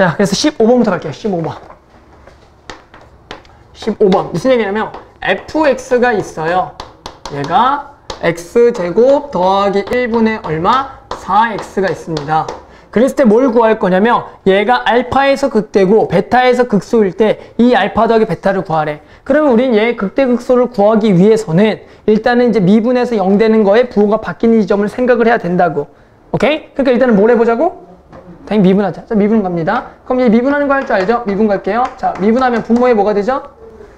자, 그래서 15번부터 갈게요. 15번. 15번. 무슨 얘기냐면 fx가 있어요. 얘가 x제곱 더하기 1분의 얼마? 4x가 있습니다. 그랬을 때 뭘 구할 거냐면 얘가 알파에서 극대고 베타에서 극소일 때 이 알파 더하기 베타를 구하래. 그러면 우린 얘 극대 극소를 구하기 위해서는 일단은 이제 미분에서 0 되는 거에 부호가 바뀌는 이 점을 생각을 해야 된다고. 오케이? 그러니까 일단은 뭘 해보자고? 당연히 미분하자. 자, 미분 갑니다. 그럼 얘 미분하는 거 할 줄 알죠? 미분 갈게요. 자, 미분하면 분모에 뭐가 되죠?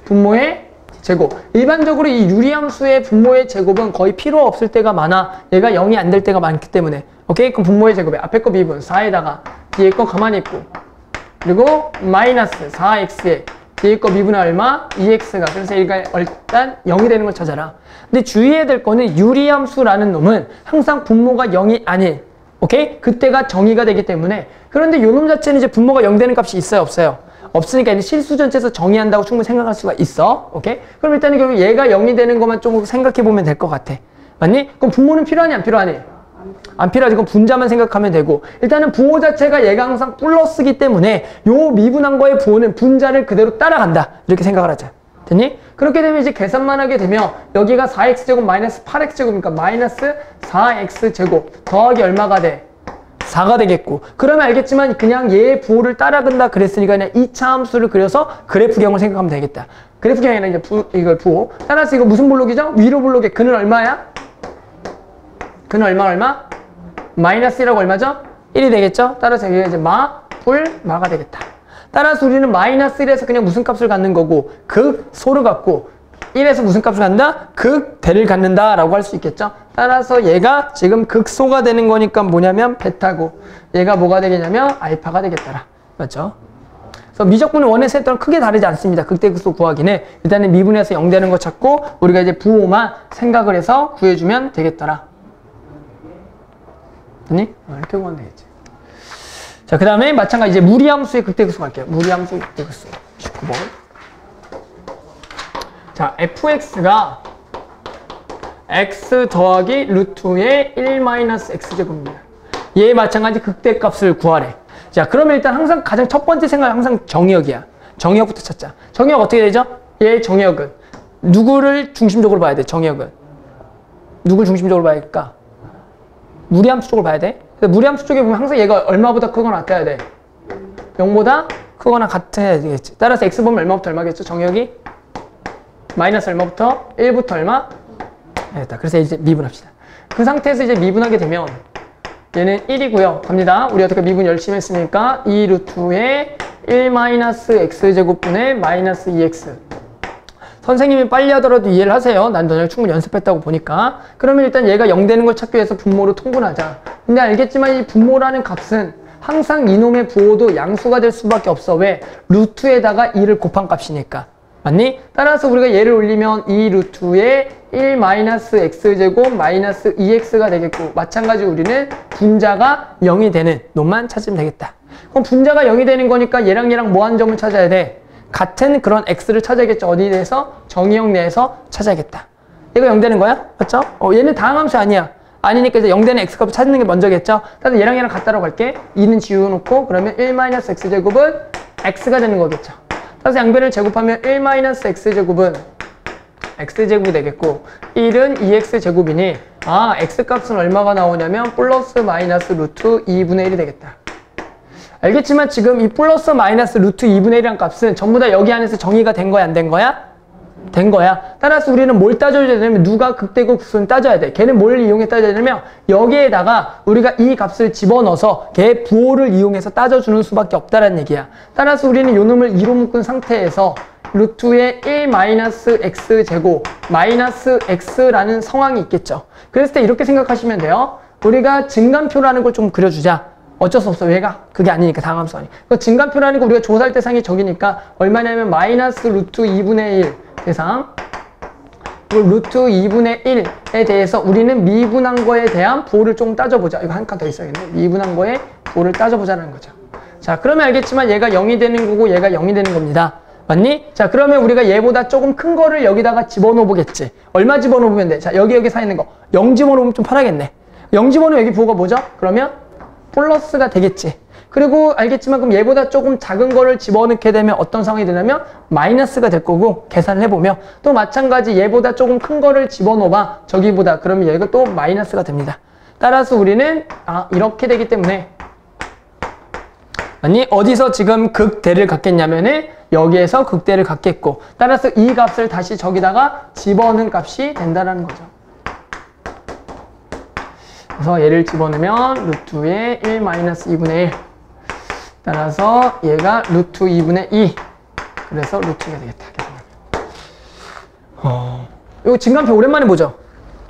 분모의 제곱. 일반적으로 이 유리함수의 분모의 제곱은 거의 필요 없을 때가 많아. 얘가 0이 안 될 때가 많기 때문에. 오케이? 그럼 분모의 제곱에 앞에 거 미분 4에다가 뒤에 거 가만히 있고 그리고 마이너스 4x에 뒤에 거 미분은 얼마? 2x가. 그래서 얘가 일단 0이 되는 걸 찾아라. 근데 주의해야 될 거는 유리함수라는 놈은 항상 분모가 0이 아닌, 오케이? 그때가 정의가 되기 때문에. 그런데 요 놈 자체는 이제 분모가 0 되는 값이 있어요, 없어요? 없으니까 이제 실수 전체에서 정의한다고 충분히 생각할 수가 있어. 오케이? 그럼 일단은 결국 얘가 0이 되는 것만 좀 생각해 보면 될 것 같아. 맞니? 그럼 분모는 필요하니 안 필요하니? 안 필요하지. 그럼 분자만 생각하면 되고, 일단은 부호 자체가 얘가 항상 플러스기 때문에 요 미분한 거의 부호는 분자를 그대로 따라간다. 이렇게 생각을 하자. 됐니? 그렇게 되면 이제 계산만 하게 되면 여기가 4x제곱 마이너스 8x제곱이니까 마이너스 4x제곱 더하기 얼마가 돼? 4가 되겠고, 그러면 알겠지만 그냥 얘의 부호를 따라간다 그랬으니까 그냥 2차 함수를 그려서 그래프경을 생각하면 되겠다. 그래프경이 아니라 이제 이걸 부호. 따라서 이거 무슨 블록이죠? 위로 블록에 근은 얼마야? 근은 얼마? 마이너스 1하고 얼마죠? 1이 되겠죠? 따라서 여기가 이제 마가 되겠다. 따라서 우리는 마이너스 1에서 그냥 무슨 값을 갖는 거고, 극소를 갖고 1에서 무슨 값을 갖는다? 극대를 갖는다 라고 할 수 있겠죠? 따라서 얘가 지금 극소가 되는 거니까 뭐냐면 베타고, 얘가 뭐가 되겠냐면 알파가 되겠더라. 맞죠? 그래서 미적분을 원에서 했던 크게 다르지 않습니다. 극대 극소 구하기는 일단은 미분에서 0 되는 거 찾고 우리가 이제 부호만 생각을 해서 구해주면 되겠더라. 됐니? 이렇게 구하면 되겠지. 자, 그 다음에 마찬가지 이제 무리함수의 극대 극소 갈게요. 무리함수 극대 극소 19번. 자, fx가 x 더하기 루트의 1-x제곱입니다. 얘 마찬가지 극대값을 구하래. 자, 그러면 일단 항상 가장 첫 번째 생각 항상 정의역이야. 정의역부터 찾자. 정의역 어떻게 되죠? 얘 정의역은 누구를 중심적으로 봐야 돼? 정의역은 누굴 중심적으로 봐야 될까? 무리함수 쪽을 봐야 돼. 무리함수 쪽에 보면 항상 얘가 얼마보다 크거나 같아야 돼? 0보다 크거나 같아야 되겠지. 따라서 x 보면 얼마부터 얼마겠죠? 정의역이 마이너스 얼마부터? 1부터 얼마? 됐다. 그래서 이제 미분합시다. 그 상태에서 이제 미분하게 되면 얘는 1이고요. 갑니다. 우리 어떻게 미분 열심히 했으니까 2 루트의 1-x제곱분의 마이너스 2x. 선생님이 빨리 하더라도 이해를 하세요. 난 너네 충분히 연습했다고 보니까. 그러면 일단 얘가 0 되는 걸 찾기 위해서 분모로 통분하자. 근데 알겠지만 이 분모라는 값은 항상 이놈의 부호도 양수가 될 수밖에 없어. 왜? 루트에다가 2를 곱한 값이니까. 맞니? 따라서 우리가 얘를 올리면 2 루트의 1-x제곱 마이너스 2x가 되겠고, 마찬가지로 우리는 분자가 0이 되는 놈만 찾으면 되겠다. 그럼 분자가 0이 되는 거니까 얘랑 뭐 하는 점을 찾아야 돼? 같은 그런 x를 찾아야겠죠. 어디에 대해서? 정의역 내에서 찾아야겠다. 얘가 0 되는 거야? 맞죠? 얘는 다항함수 아니야. 아니니까 이제 0 되는 x값을 찾는 게 먼저겠죠. 따라서 얘랑 같다라고 할게. 2는 지워놓고 그러면 1-x제곱은 x가 되는 거겠죠. 따라서 양변을 제곱하면 1-x제곱은 x제곱이 되겠고 1은 2x제곱이니 x값은 얼마가 나오냐면 플러스 마이너스 루트 2분의 1이 되겠다. 알겠지만 지금 이 플러스 마이너스 루트 2분의 1이란 값은 전부 다 여기 안에서 정의가 된 거야, 안 된 거야? 된 거야. 따라서 우리는 뭘 따져야 되냐면 누가 극대고 극소는 따져야 돼. 걔는 뭘 이용해 따져야 되냐면 여기에다가 우리가 이 값을 집어넣어서 걔 부호를 이용해서 따져주는 수밖에 없다는 얘기야. 따라서 우리는 요 놈을 2로 묶은 상태에서 루트의 1-x제곱 마이너스 x라는 상황이 있겠죠. 그랬을 때 이렇게 생각하시면 돼요. 우리가 증간표라는 걸 좀 그려주자. 어쩔 수 없어. 얘가 그게 아니니까 당함수 아니. 그 증간표라는 거 우리가 조사할 대상이 저기니까 얼마냐면 마이너스 루트 2분의 1 대상 루트 2분의 1에 대해서 우리는 미분한 거에 대한 부호를 좀 따져보자. 이거 한 칸 더 있어야겠네. 미분한 거에 부호를 따져보자는 거죠. 자, 그러면 알겠지만 얘가 0이 되는 거고 얘가 0이 되는 겁니다. 맞니? 자, 그러면 우리가 얘보다 조금 큰 거를 여기다가 집어넣어 보겠지. 얼마 집어넣어 보면 돼? 자, 여기 사 있는 거 0 집어넣으면 좀 편하겠네. 0 집어넣으면 여기 부호가 뭐죠? 그러면 플러스가 되겠지. 그리고 알겠지만 그럼 얘보다 조금 작은 거를 집어넣게 되면 어떤 상황이 되냐면 마이너스가 될 거고 계산을 해보면 또 마찬가지 얘보다 조금 큰 거를 집어넣어봐 저기보다 그러면 얘가 또 마이너스가 됩니다. 따라서 우리는 이렇게 되기 때문에 아니 어디서 지금 극대를 갖겠냐면은 여기에서 극대를 갖겠고 따라서 이 값을 다시 저기다가 집어넣은 값이 된다는 거죠. 그래서 얘를 집어넣으면 루트의 1-2분의 1 따라서 얘가 루트 2분의 2 그래서 루트 2가 되겠다. 이거 증간표 오랜만에 보죠.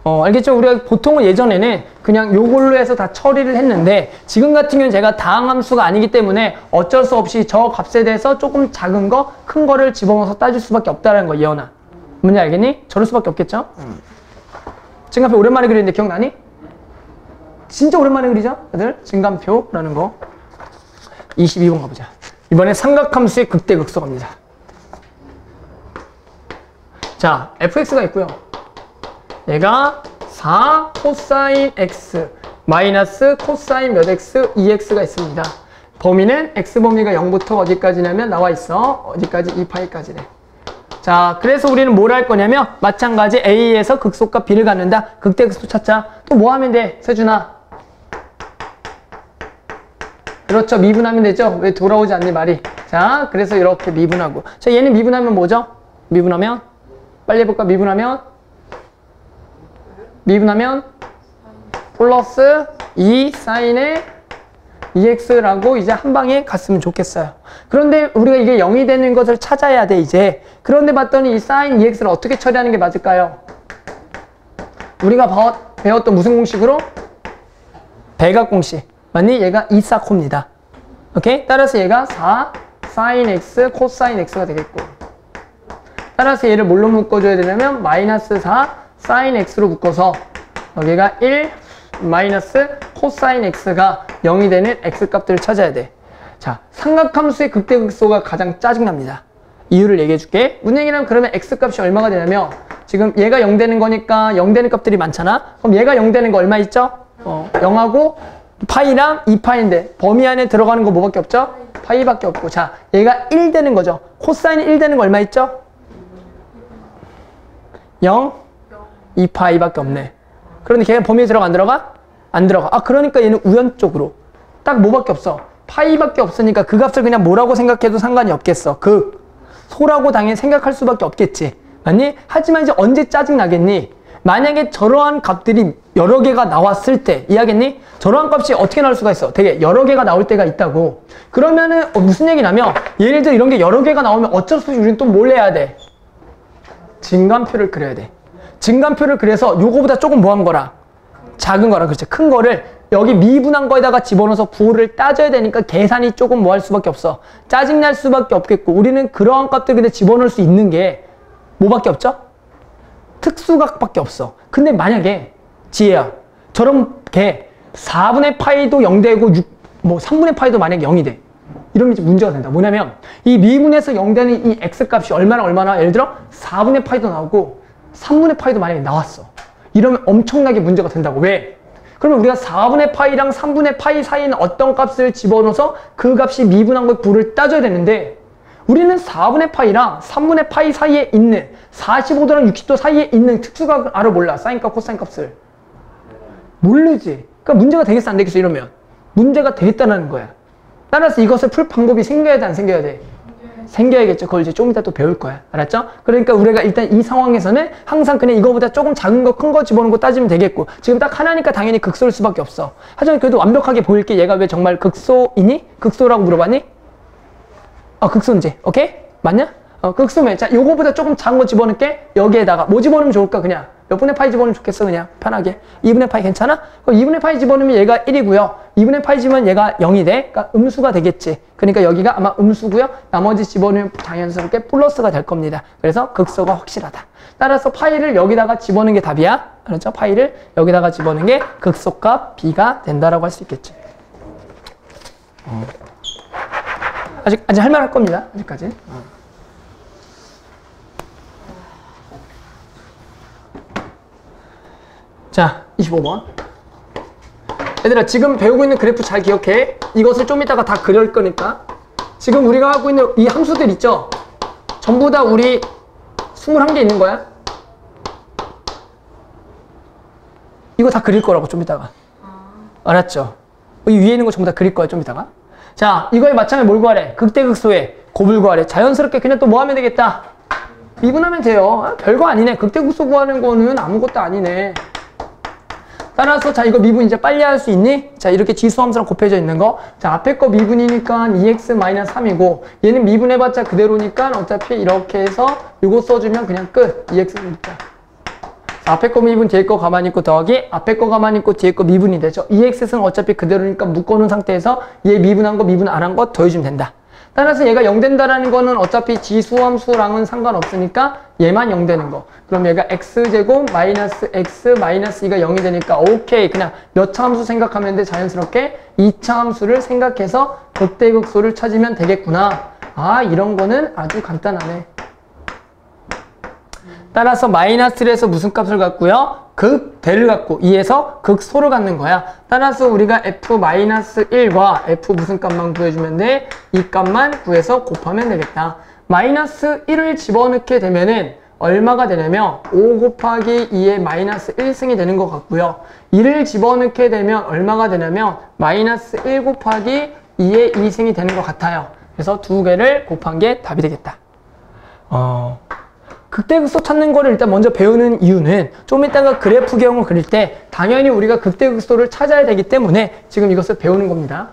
알겠죠? 우리가 보통은 예전에는 그냥 요걸로 해서 다 처리를 했는데 지금 같은 경우는 제가 다항함수가 아니기 때문에 어쩔 수 없이 저 값에 대해서 조금 작은 거, 큰 거를 집어넣어서 따질 수밖에 없다는 거, 예언아. 뭔지 알겠니? 저럴 수밖에 없겠죠? 증간표 오랜만에 그리는데 기억나니? 진짜 오랜만에 그리죠? 다들? 증간표라는 거. 22번 가보자. 이번에 삼각함수의 극대극소 갑니다. 자, fx가 있고요. 얘가 4 코사인 x 마이너스 코사인 몇 x 2x가 있습니다. 범위는 x 범위가 0부터 어디까지냐면 나와 있어. 어디까지? 2파이까지네. 자, 그래서 우리는 뭘 할 거냐면 마찬가지 a에서 극소값 b를 갖는다. 극대극소 찾자. 또 뭐 하면 돼? 세준아. 그렇죠. 미분하면 되죠. 왜 돌아오지 않니 말이. 자, 그래서 이렇게 미분하고. 자, 얘는 미분하면 뭐죠? 미분하면 빨리 해볼까? 미분하면 플러스 2 사인의 2x라고 이제 한 방에 갔으면 좋겠어요. 그런데 우리가 이게 0이 되는 것을 찾아야 돼 이제. 그런데 봤더니 이 사인 2x를 어떻게 처리하는 게 맞을까요? 우리가 배웠던 무슨 공식으로? 대각 공식. 맞니? 얘가 2사코입니다. 오케이? 따라서 얘가 4 사인 x 코사인 x가 되겠고 따라서 얘를 뭘로 묶어줘야 되냐면 마이너스 4 사인 x로 묶어서 여기가 1 마이너스 코사인 x가 0이 되는 x값들을 찾아야 돼. 자, 삼각함수의 극대극소가 가장 짜증납니다. 이유를 얘기해 줄게. 무슨 얘기냐면 그러면 x값이 얼마가 되냐면 지금 얘가 0 되는 거니까 0 되는 값들이 많잖아. 그럼 얘가 0 되는 거 얼마 있죠? 0하고 파이랑 2파인데 범위 안에 들어가는 거 뭐밖에 없죠? 파이밖에 없고. 자, 얘가 1 되는 거죠. 코사인 1 되는 거 얼마 있죠? 0 2파이밖에 없네. 그런데 걔가 범위에 들어가 안 들어가? 안 들어가. 그러니까 얘는 우연적으로 딱 뭐밖에 없어. 파이밖에 없으니까 그 값을 그냥 뭐라고 생각해도 상관이 없겠어. 소라고 당연히 생각할 수밖에 없겠지. 맞니? 하지만 이제 언제 짜증 나겠니? 만약에 저러한 값들이 여러 개가 나왔을 때 이해하겠니? 저러한 값이 어떻게 나올 수가 있어? 되게 여러 개가 나올 때가 있다고. 그러면은 무슨 얘기냐면 예를 들어 이런 게 여러 개가 나오면 어쩔 수 없이 우리는 또 뭘 해야 돼? 증간표를 그려야 돼. 증간표를 그려서 요거보다 조금 뭐한 거라? 작은 거라. 그렇지. 큰 거를 여기 미분한 거에다가 집어넣어서 부호를 따져야 되니까 계산이 조금 뭐 할 수밖에 없어. 짜증날 수밖에 없겠고 우리는 그러한 값들 근데 집어넣을 수 있는 게 뭐밖에 없죠? 특수각밖에 없어. 근데 만약에 지혜야 저런 게 4분의 파이도 0 되고 3분의 파이도 만약에 0이 돼. 이러면 이제 문제가 된다. 뭐냐면 이 미분에서 0 되는 이 x값이 얼마나 예를 들어 4분의 파이도 나오고 3분의 파이도 만약에 나왔어. 이러면 엄청나게 문제가 된다고. 왜? 그러면 우리가 4분의 파이랑 3분의 파이 사이에 있는 어떤 값을 집어넣어서 그 값이 미분한 거에 부를 따져야 되는데 우리는 4분의 파이랑 3분의 파이 사이에 있는 45도랑 60도 사이에 있는 특수각을 알아 몰라. 사인값, 코사인값을. 모르지. 그러니까 문제가 되겠어 안 되겠어 이러면. 문제가 되겠다는 거야. 따라서 이것을 풀 방법이 생겨야 돼 안 생겨야 돼? 생겨야겠죠. 그걸 이제 좀 이따 또 배울 거야. 알았죠? 그러니까 우리가 일단 이 상황에서는 항상 그냥 이거보다 조금 작은 거, 큰 거 집어넣고 따지면 되겠고 지금 딱 하나니까 당연히 극소일 수밖에 없어. 하지만 그래도 완벽하게 보일게. 얘가 왜 정말 극소이니? 극소라고 물어봤니? 극소인지. 오케이? 맞냐? 극소면 자 요거보다 조금 작은 거 집어넣을게. 여기에다가 뭐 집어넣으면 좋을까? 그냥 몇 분의 파이 집어넣으면 좋겠어. 그냥 편하게 2분의 파이 괜찮아? 그럼 2분의 파이 집어넣으면 얘가 1이고요 2분의 파이 집으면 얘가 0이 돼. 그러니까 음수가 되겠지. 그러니까 여기가 아마 음수고요 나머지 집어넣으면 자연스럽게 플러스가 될 겁니다. 그래서 극소가 확실하다. 따라서 파이를 여기다가 집어넣는 게 답이야. 그렇죠? 파이를 여기다가 집어넣는 게 극소값 b가 된다라고 할 수 있겠지. 아직 할만할 겁니다. 아직까지. 자, 25번. 얘들아, 지금 배우고 있는 그래프 잘 기억해. 이것을 좀 이따가 다 그릴 거니까. 지금 우리가 하고 있는 이 함수들 있죠? 전부 다 우리 21개 있는 거야. 이거 다 그릴 거라고 좀 이따가. 알았죠? 이 위에 있는 거 전부 다 그릴 거야 좀 이따가. 자, 이거에 마찬가지로 뭘 구하래? 극대극소에 곱을 구하래. 자연스럽게 그냥 또 뭐 하면 되겠다? 미분하면 돼요. 아, 별거 아니네. 극대극소 구하는 거는 아무것도 아니네. 따라서 자, 이거 미분 이제 빨리 할 수 있니? 자, 이렇게 지수함수랑 곱해져 있는 거. 자, 앞에 거 미분이니까 2x-3이고 얘는 미분해봤자 그대로니까 어차피 이렇게 해서 이거 써주면 그냥 끝. 2x니까. 앞에 거 미분, 뒤에 거 가만히 있고 더하기 앞에 거 가만히 있고 뒤에 거 미분이 되죠. 2x는 어차피 그대로니까 묶어놓은 상태에서 얘 미분한 거 미분 안 한 거 더해주면 된다. 따라서 얘가 0 된다라는 거는 어차피 지수함수랑은 상관없으니까 얘만 0 되는 거. 그럼 얘가 x제곱 마이너스 x 마이너스 2가 0이 되니까 오케이. 그냥 몇 차 함수 생각하면 돼. 자연스럽게 2차 함수를 생각해서 극대극소를 찾으면 되겠구나. 아, 이런 거는 아주 간단하네. 따라서 마이너스를 해서 무슨 값을 갖고요? 극대를 갖고 2에서 극소를 갖는 거야. 따라서 우리가 f-1과 f 무슨 값만 구해주면 돼? 이 값만 구해서 곱하면 되겠다. 마이너스 1을 집어넣게 되면은 얼마가 되냐면 5 곱하기 2의 마이너스 1승이 되는 것 같고요. 2를 집어넣게 되면 얼마가 되냐면 마이너스 1 곱하기 2의 2승이 되는 것 같아요. 그래서 두 개를 곱한 게 답이 되겠다. 극대극소 찾는 거를 일단 먼저 배우는 이유는 좀 이따가 그래프 경을 그릴 때 당연히 우리가 극대극소를 찾아야 되기 때문에 지금 이것을 배우는 겁니다.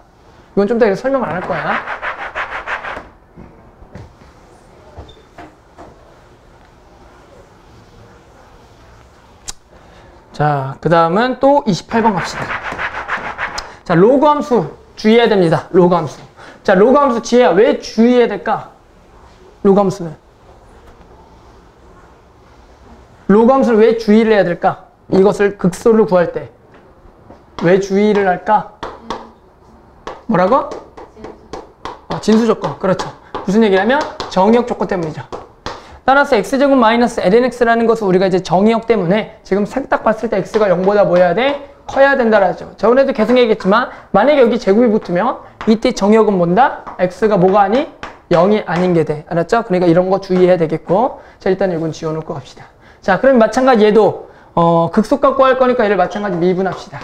이건 좀 더 설명을 안 할 거야. 자, 그 다음은 또 28번 갑시다. 자, 로그 함수 주의해야 됩니다. 로그 함수. 자, 로그 함수 지혜야. 왜 주의해야 될까? 로그 함수는. 로그 함수를 왜 주의를 해야 될까? 이것을 극소를 구할 때. 왜 주의를 할까? 뭐라고? 진수 조건. 그렇죠. 무슨 얘기냐면 정의역 조건 때문이죠. 따라서 x제곱 마이너스 lnx라는 것은 우리가 이제 정의역 때문에 지금 딱 봤을 때 x가 0보다 뭐 해야 돼? 커야 된다라죠. 저번에도 계속 얘기했지만 만약에 여기 제곱이 붙으면 이때 정의역은 뭔다? x가 뭐가 아니? 0이 아닌 게 돼. 알았죠? 그러니까 이런 거 주의해야 되겠고. 자, 일단 이건 지워놓고 갑시다. 자, 그럼 마찬가지 얘도 극소값 구할 거니까 얘를 마찬가지 미분합시다.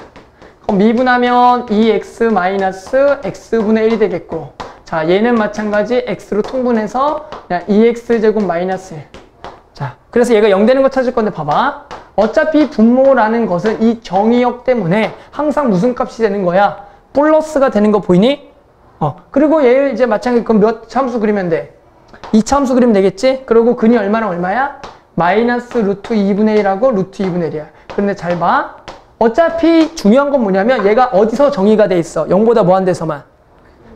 그럼 미분하면 2x 마이너스 x분의 1이 되겠고, 자, 얘는 마찬가지 x로 통분해서 그냥 2x제곱 마이너스 1. 자, 그래서 얘가 0 되는 거 찾을 건데 봐봐. 어차피 분모라는 것은 이 정의역 때문에 항상 무슨 값이 되는 거야? 플러스가 되는 거 보이니? 그리고 얘 이제 마찬가지 그럼 몇 참수 그리면 돼? 2참수 그리면 되겠지? 그리고 근이 얼마나 얼마야? 마이너스 루트 2분의 1하고 루트 2분의 1이야. 그런데 잘 봐. 어차피 중요한 건 뭐냐면 얘가 어디서 정의가 돼 있어? 0보다 뭐한 데서만?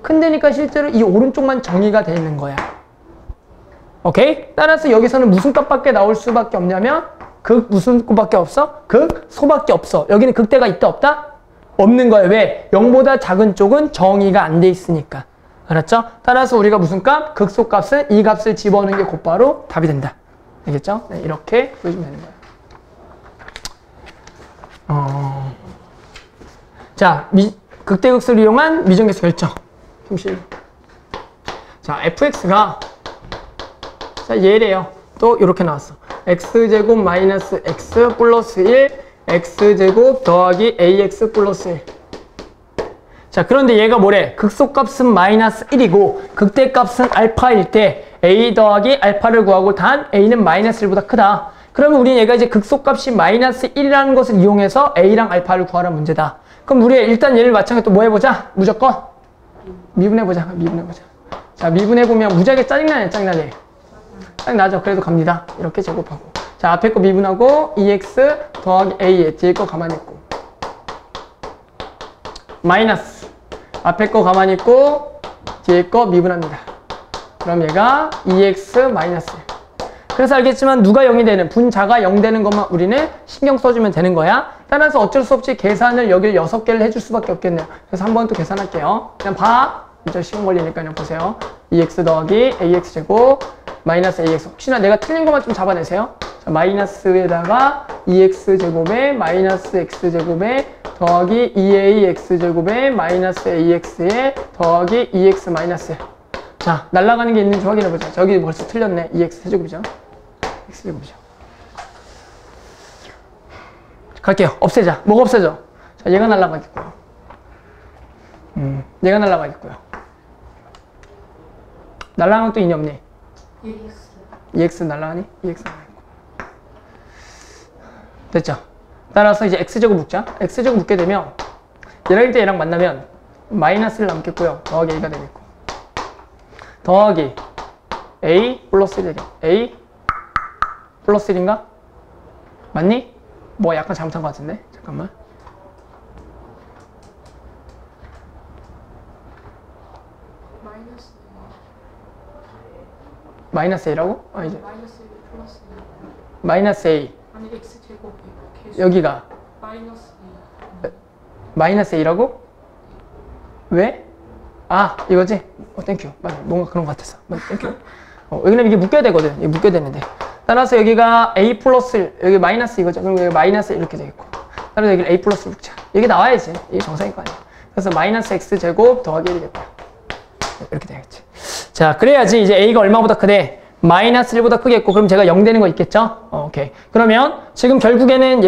큰 데니까 실제로 이 오른쪽만 정의가 돼 있는 거야. 오케이? 따라서 여기서는 무슨 값밖에 나올 수밖에 없냐면 극 무슨 값밖에 없어? 극소밖에 없어. 여기는 극대가 있다 없다? 없는 거야. 왜? 0보다 작은 쪽은 정의가 안 돼 있으니까. 알았죠? 따라서 우리가 무슨 값? 극소값은 이 값을 집어넣는 게 곧바로 답이 된다. 알겠죠? 네, 이렇게 보여주면 되는 거야. 자, 극대극소를 이용한 미정계수 결정. 품실. 자, fx가 자, 얘래요. 또 이렇게 나왔어. x제곱 마이너스 x 플러스 1 x제곱 더하기 ax 플러스 1. 자, 그런데 얘가 뭐래? 극소값은 마이너스 1이고 극대값은 알파일 때 a 더하기 알파를 구하고 단 a는 마이너스 1보다 크다. 그러면 우리는 얘가 이제 극소값이 마이너스 1이라는 것을 이용해서 a랑 알파를 구하라는 문제다. 그럼 우리 일단 얘를 마찬가지로 또 뭐 해보자? 무조건 미분해보자. 미분해보자. 자, 미분해보면 무지하게 짜증나네. 짜증나네. 짜증나죠? 그래도 갑니다. 이렇게 제곱하고. 자, 앞에 거 미분하고 2x 더하기 a 뒤에 거 가만히 있고 마이너스 앞에 거 가만히 있고 뒤에 거 미분합니다. 그럼 얘가 2x 마이너스 1. 그래서 알겠지만 누가 0이 되는 분자가 0 되는 것만 우리는 신경 써주면 되는 거야. 따라서 어쩔 수 없이 계산을 여기를 6개를 해줄 수밖에 없겠네요. 그래서 한번 또 계산할게요. 그냥 봐. 이제 시간 걸리니까 그냥 보세요. 2x 더하기 ax 제곱 마이너스 ax. 혹시나 내가 틀린 것만 좀 잡아내세요. 자, 마이너스에다가 2x제곱에 마이너스 x제곱에 더하기 2ax제곱에 마이너스 ax에 더하기 2x 마이너스. 자, 날아가는 게 있는지 확인해보자. 저기 벌써 틀렸네. 2x 세제곱이죠. x제곱이죠. 갈게요. 없애자. 뭐가 없애져? 자, 얘가 날아가겠고요. 얘가 날아가겠고요. 날아가는 것도 인이 없니? 2x 날아가니? 2x 날아가고. 됐죠? 따라서 이제 x제곱 묶자. x제곱 묶게 되면 얘랑 1대 얘랑 만나면 마이너스를 남겠고요. 더하기 a가 되겠고. 더하기 a 플러스 1이 되겠고. a 플러스 1인가? 맞니? 뭐 약간 잘못한 것 같은데? 잠깐만. 마이너스 a라고? 아니죠. 마이너스 1 플러스 2. 마이너스 a. 아니 x제곱 여기가 마이너스 2. 마이너스 a라고? 왜? 아, 이거지? 땡큐. 맞아. 뭔가 그런 것 같았어. 땡큐. 왜냐면 이게 묶여야 되거든. 이게 묶여야 되는데. 따라서 여기가 a 플러스 1, 여기 마이너스 이거죠. 그럼 여기 마이너스 이렇게 되겠고. 따라서 여기 a 플러스 묶자. 여기 나와야지. 이게 정상일 거 아니야. 그래서 마이너스 x제곱 더하기 1이겠다. 이렇게 되겠지. 자, 그래야지 이제 a가 얼마보다 크대? 마이너스 1보다 크겠고, 그럼 제가 0 되는 거 있겠죠? 오케이. 그러면 지금 결국에는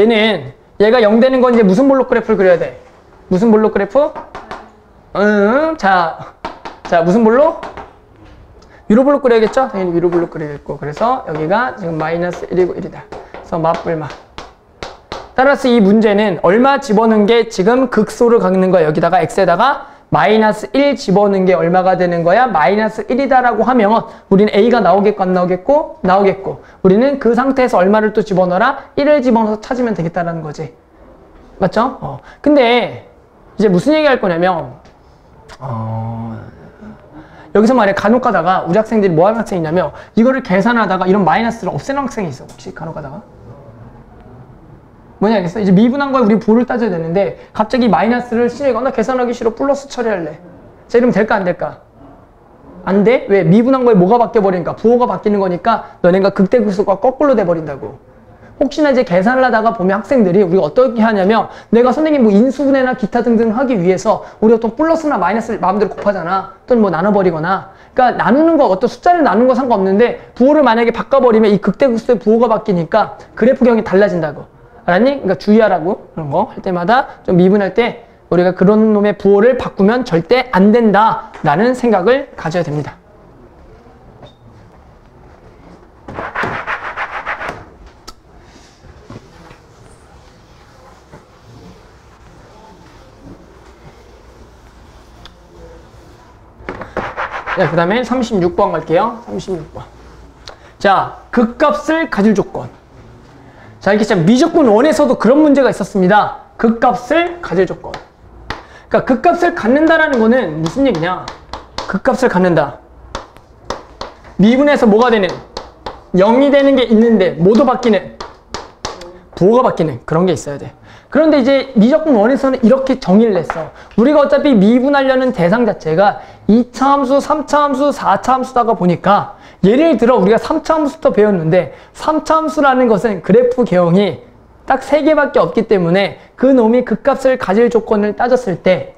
얘가 0 되는 건 이제 무슨 볼록 그래프를 그려야 돼? 무슨 볼록 그래프? 자, 무슨 볼록? 위로 볼록 그려야겠죠? 당연히 위로 볼록 그려야겠고. 그래서 여기가 지금 마이너스 1이고 1이다. 그래서 맞불마. 따라서 이 문제는 얼마 집어넣은 게 지금 극소를 갖는 거야. 여기다가 x에다가 마이너스 1 집어넣은 게 얼마가 되는 거야? 마이너스 1이다라고 하면 우리는 a가 나오겠고 안 나오겠고? 나오겠고. 우리는 그 상태에서 얼마를 또 집어넣어라? 1을 집어넣어서 찾으면 되겠다라는 거지. 맞죠? 근데 이제 무슨 얘기 할 거냐면 여기서 말해 간혹 가다가 우리 학생들이 뭐 하는 학생이 있냐면 이거를 계산하다가 이런 마이너스를 없애는 학생이 있어. 혹시 간혹 가다가? 뭐냐 알겠어? 이제 미분한 거에 우리 부호를 따져야 되는데 갑자기 마이너스를 신혜가 나 계산하기 싫어 플러스 처리할래. 자, 이러면 될까 안 될까? 안 돼? 왜? 미분한 거에 뭐가 바뀌어버리니까 부호가 바뀌는 거니까 너네가 극대극소가 거꾸로 돼버린다고. 혹시나 이제 계산을 하다가 보면 학생들이 우리가 어떻게 하냐면 내가 선생님 뭐 인수분해나 기타 등등 하기 위해서 우리가 또 플러스나 마이너스를 마음대로 곱하잖아. 또는 뭐 나눠버리거나. 그러니까 나누는 거 어떤 숫자를 나누는 거 상관없는데 부호를 만약에 바꿔버리면 이 극대극소의 부호가 바뀌니까 그래프경이 달라진다고. 알았니? 그러니까 주의하라고. 그런 거 할 때마다 좀 미분할 때 우리가 그런 놈의 부호를 바꾸면 절대 안 된다 라는 생각을 가져야 됩니다. 자, 그 다음에 36번 갈게요. 36번. 자, 극값을 가질 조건. 자, 이렇게 진짜 미적분 1에서도 그런 문제가 있었습니다. 극값을 가질 조건. 그러니까 극값을 갖는다라는 거는 무슨 얘기냐? 극값을 갖는다. 미분에서 뭐가 되는? 0이 되는 게 있는데 모두 바뀌는? 부호가 바뀌는 그런 게 있어야 돼. 그런데 이제 미적분 1에서는 이렇게 정의를 냈어. 우리가 어차피 미분하려는 대상 자체가 2차 함수, 3차 함수, 4차 함수다가 보니까 예를 들어 우리가 3차 함수부터 배웠는데 3차 함수라는 것은 그래프 개형이 딱 3개밖에 없기 때문에 그 놈이 극값을 가질 조건을 따졌을 때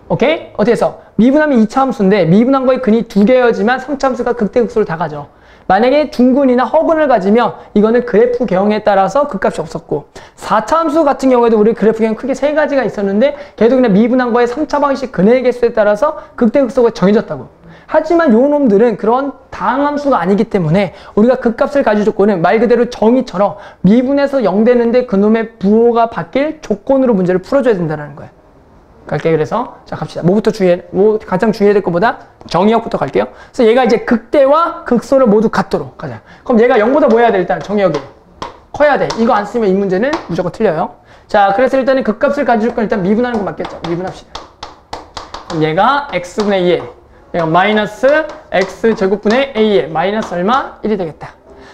오케이? 어떻게 해서? 미분하면 2차 함수인데 미분한 거에 근이 2개여지만 3차 함수가 극대극소를 다 가져. 만약에 중근이나 허근을 가지면 이거는 그래프 개형에 따라서 극값이 없었고 4차 함수 같은 경우에도 우리 그래프 개형 크게 3가지가 있었는데 걔도 그냥 미분한 거에 3차 방식 근의 개수에 따라서 극대극소가 정해졌다고. 하지만 요 놈들은 그런 다항함수가 아니기 때문에 우리가 극값을 가질 조건은 말 그대로 정의처럼 미분해서 0 되는데 그 놈의 부호가 바뀔 조건으로 문제를 풀어줘야 된다는 거예요. 갈게요. 그래서 자 갑시다. 뭐부터 가장 중요해야 될 것보다 정의역부터 갈게요. 그래서 얘가 이제 극대와 극소를 모두 같도록 가자. 그럼 얘가 0보다 뭐 해야 돼? 일단 정의역이 커야 돼. 이거 안 쓰면 이 문제는 무조건 틀려요. 자, 그래서 일단은 극값을 가질 조건 일단 미분하는 거 맞겠죠? 미분합시다. 그럼 얘가 x분의 2에 얘가 마이너스 x제곱분의 a에 마이너스 얼마? 1이 되겠다.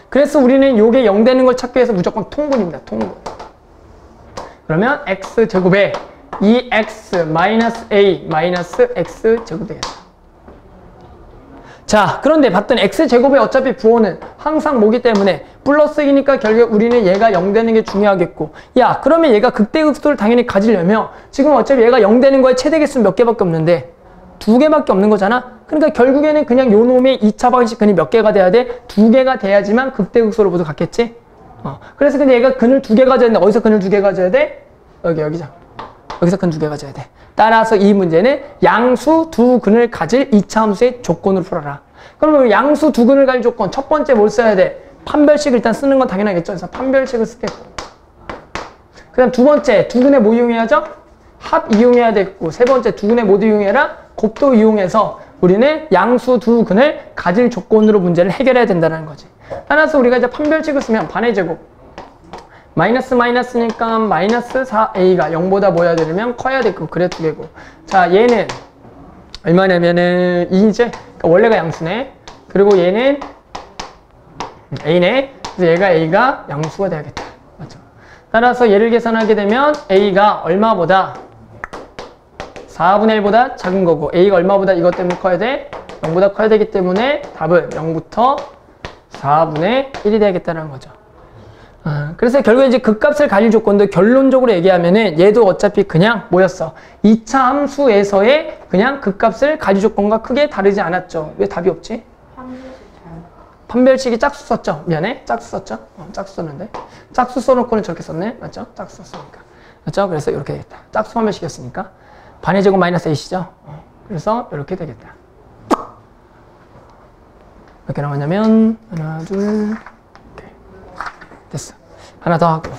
그래서 우리는 요게 0 되는 걸 찾기 위해서 무조건 통분입니다. 통분. 그러면 x제곱에 2x 마이너스 a 마이너스 x제곱 되겠다. 자, 그런데 봤더니 x제곱의 어차피 부호는 항상 뭐기 때문에 플러스이니까 결국 우리는 얘가 0 되는 게 중요하겠고. 야, 그러면 얘가 극대극소를 당연히 가지려면 지금 어차피 얘가 0 되는 거에 최대 개수 몇 개밖에 없는데 2개밖에 없는 거잖아. 그러니까 결국에는 그냥 요 놈의 2차 방식 근이 몇 개가 돼야 돼? 2개가 돼야지만 극대극소로 모두 같겠지? 그래서 근데 얘가 근을 2개 가져야 되는데 어디서 근을 2개 가져야 돼? 여기죠. 여기서 근 2개 가져야 돼. 따라서 이 문제는 양수 두 근을 가질 2차 함수의 조건으로 풀어라. 그러면 양수 두 근을 가질 조건 첫 번째 뭘 써야 돼? 판별식 일단 쓰는 건 당연하겠죠. 그래서 판별식을 쓰겠고. 그 다음 두 번째 두 근에 뭐 이용해야죠? 합 이용해야 되겠고. 세 번째 두 근에 모두 이용해라? 곱도 이용해서 우리는 양수 두 근을 가질 조건으로 문제를 해결해야 된다는 거지. 따라서 우리가 이제 판별식을 쓰면 반의 제곱 마이너스니까 마이너스 4a가 0보다 뭐 해야 되냐면 커야 되고 그래 2개고. 자, 얘는 얼마냐면은 2제 그러니까 원래가 양수네. 그리고 얘는 a네. 그래서 얘가 a가 양수가 돼야겠다. 맞죠? 따라서 얘를 계산하게 되면 a가 얼마보다 4분의 1보다 작은 거고 a가 얼마보다 이것 때문에 커야 돼? 0보다 커야 되기 때문에 답은 0부터 4분의 1이 되겠다는 거죠. 그래서 결국에 이제 극값을 가질 조건도 결론적으로 얘기하면은 얘도 어차피 그냥 뭐였어? 2차 함수에서의 그냥 극값을 가질 조건과 크게 다르지 않았죠. 왜 답이 없지? 판별식이 짝수 썼죠? 미안해. 짝수 썼죠? 짝수 썼는데. 짝수 써놓고는 저렇게 썼네. 맞죠? 짝수 썼으니까. 맞죠? 그래서 이렇게 되겠다. 짝수 판별식이었으니까. 반의 제곱 마이너스 a시죠? 그래서 이렇게 되겠다. 몇 개 남았냐면 하나, 둘, 이렇게. 됐어. 하나 더 하고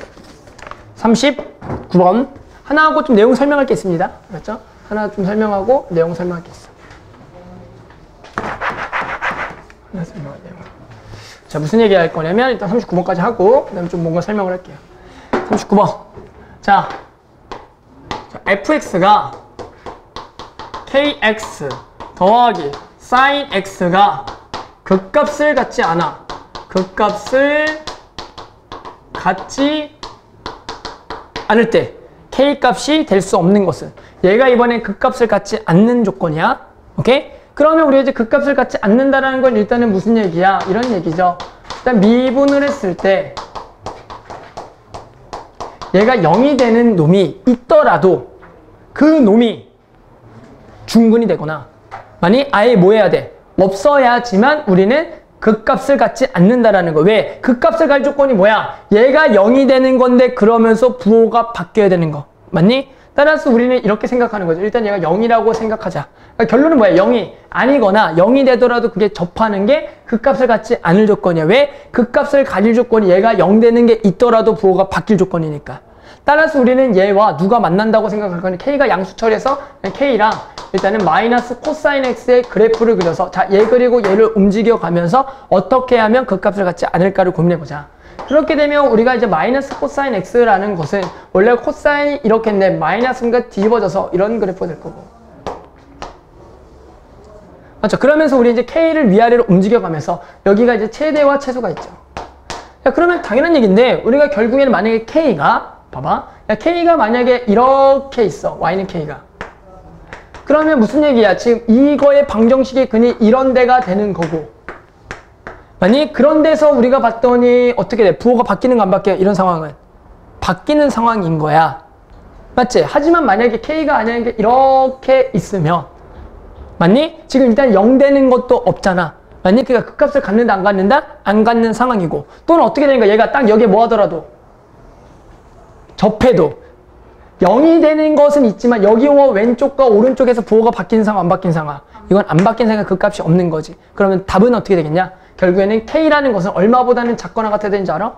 39번 하나 하고 좀 내용 설명할 게 있습니다. 맞죠? 하나 좀 설명하고 내용 설명할 게 있어. 하나 설명할 내용. 자, 무슨 얘기 할 거냐면 일단 39번까지 하고 그다음에 좀 뭔가 설명을 할게요. 39번. 자 fx가 kx 더하기 sin x가 극값을 갖지 않아. 극값을 갖지 않을 때 k값이 될 수 없는 것은 얘가 이번에 극값을 갖지 않는 조건이야. 오케이? 그러면 우리가 이제 극값을 갖지 않는다라는 건 일단은 무슨 얘기야? 이런 얘기죠. 일단 미분을 했을 때 얘가 0이 되는 놈이 있더라도 그 놈이 중근이 되거나 만약 아예 뭐 해야 돼? 없어야지만 우리는 극값을 갖지 않는다라는 거. 왜? 극값을 갈 조건이 뭐야? 얘가 0이 되는 건데 그러면서 부호가 바뀌어야 되는 거. 맞니? 따라서 우리는 이렇게 생각하는 거죠. 일단 얘가 0이라고 생각하자. 그러니까 결론은 뭐야? 0이 아니거나 0이 되더라도 그게 접하는 게 극값을 갖지 않을 조건이야. 왜? 극값을 가질 조건이 얘가 0 되는 게 있더라도 부호가 바뀔 조건이니까. 따라서 우리는 얘와 누가 만난다고 생각할 거니 K가 양수 처리해서 K랑 일단은 마이너스 코사인 X의 그래프를 그려서 자, 얘 그리고 얘를 움직여 가면서 어떻게 하면 극값을 갖지 않을까를 고민해보자. 그렇게 되면 우리가 이제 마이너스 코사인 X라는 것은 원래 코사인이 이렇게 있는데 마이너스가 뒤집어져서 이런 그래프가 될 거고. 맞죠? 그러면서 우리 이제 K를 위아래로 움직여 가면서 여기가 이제 최대와 최소가 있죠. 야, 그러면 당연한 얘기인데 우리가 결국에는 만약에 K가 봐봐. 야, K가 만약에 이렇게 있어. Y는 K가. 그러면 무슨 얘기야? 지금 이거의 방정식의 근이 이런 데가 되는 거고. 아니 그런 데서 우리가 봤더니 어떻게 돼? 부호가 바뀌는 거 안 바뀌어? 이런 상황은 바뀌는 상황인 거야. 맞지? 하지만 만약에 K가 만약에 이렇게 있으면 맞니? 지금 일단 0 되는 것도 없잖아. 맞니? 그러니까 극값을 갖는다 안 갖는다? 안 갖는 상황이고 또는 어떻게 되는가? 얘가 딱 여기에 뭐 하더라도 접해도 0이 되는 것은 있지만 여기와 왼쪽과 오른쪽에서 부호가 바뀐 상황 안 바뀐 상황 이건 안 바뀐 상황 극값이 없는 거지. 그러면 답은 어떻게 되겠냐? 결국에는 K라는 것은 얼마보다는 작거나 같아야 되는지 알아?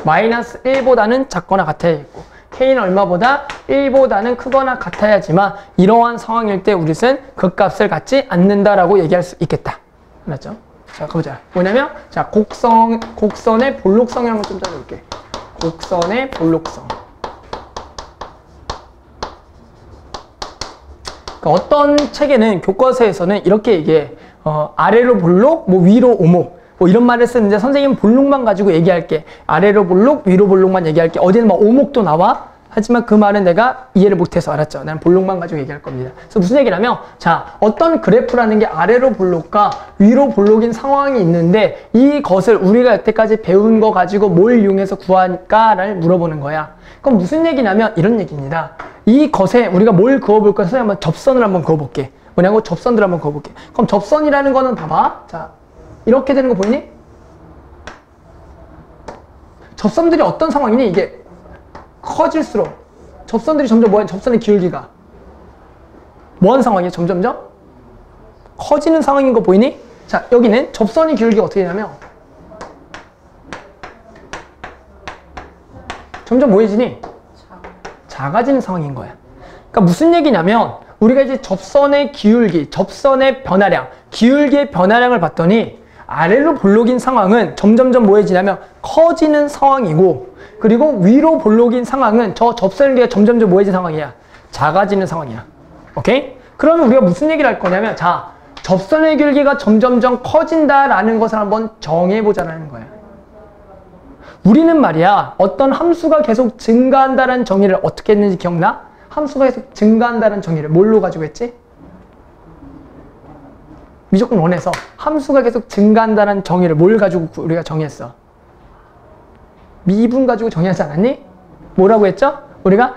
마이너스 1보다는 작거나 같아야겠고 K는 얼마보다 1보다는 크거나 같아야지만 이러한 상황일 때 우리는 극값을 갖지 않는다라고 얘기할 수 있겠다. 맞죠? 자, 가보자. 뭐냐면 자, 곡선의 볼록성이라는 걸 좀 짜볼게. 곡선의 볼록성. 그러니까 어떤 책에는 교과서에서는 이렇게 얘기해. 아래로 볼록, 뭐 위로 오목. 뭐 이런 말을 쓰는데 선생님은 볼록만 가지고 얘기할게. 아래로 볼록, 위로 볼록만 얘기할게. 어디는 막 오목도 나와. 하지만 그 말은 내가 이해를 못해서 알았죠. 나는 볼록만 가지고 얘기할 겁니다. 그래서 무슨 얘기냐면 자, 어떤 그래프라는 게 아래로 볼록과 위로 볼록인 상황이 있는데 이것을 우리가 여태까지 배운 거 가지고 뭘 이용해서 구할까를 물어보는 거야. 그럼 무슨 얘기냐면 이런 얘기입니다. 이것에 우리가 뭘 그어볼 거야? 선생님 한번 접선을 한번 그어볼게. 뭐냐고? 접선들 한번 그어볼게. 그럼 접선이라는 거는 봐봐. 자, 이렇게 되는 거 보이니? 접선들이 어떤 상황이니? 이게 커질수록 접선들이 점점 뭐야? 접선의 기울기가 뭐하는 상황이야? 점점점 커지는 상황인 거 보이니? 자, 여기는 접선의 기울기가 어떻게 되냐면 점점 뭐해지니? 작아지는 상황인 거야. 그러니까 무슨 얘기냐면 우리가 이제 접선의 기울기, 접선의 변화량, 기울기의 변화량을 봤더니 아래로 볼록인 상황은 점점점 뭐해지냐면 커지는 상황이고, 그리고 위로 볼록인 상황은 저 접선의 기울기가 점점점 뭐해지는 상황이야? 작아지는 상황이야. 오케이? 그러면 우리가 무슨 얘기를 할 거냐면 자, 접선의 기울기가 점점점 커진다라는 것을 한번 정해보자라는 거야. 우리는 말이야 어떤 함수가 계속 증가한다는 정의를 어떻게 했는지 기억나? 함수가 계속 증가한다는 정의를 뭘로 가지고 했지? 미적분 원에서 함수가 계속 증가한다는 정의를 뭘 가지고 우리가 정의했어? 미분 가지고 정의하지 않았니? 뭐라고 했죠? 우리가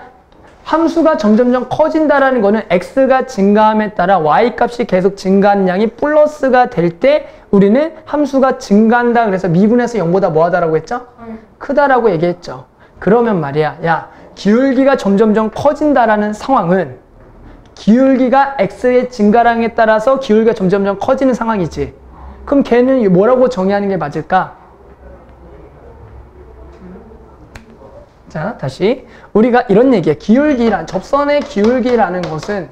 함수가 점점점 커진다라는 거는 x가 증가함에 따라 y 값이 계속 증가하는 양이 플러스가 될 때 우리는 함수가 증가한다 그래서 미분에서 0보다 뭐하다라고 했죠? 크다라고 얘기했죠. 그러면 말이야, 야, 기울기가 점점점 커진다라는 상황은 기울기가 x의 증가량에 따라서 기울기가 점점점 커지는 상황이지. 그럼 걔는 뭐라고 정의하는 게 맞을까? 자, 다시 우리가 이런 얘기야. 기울기란, 접선의 기울기라는 것은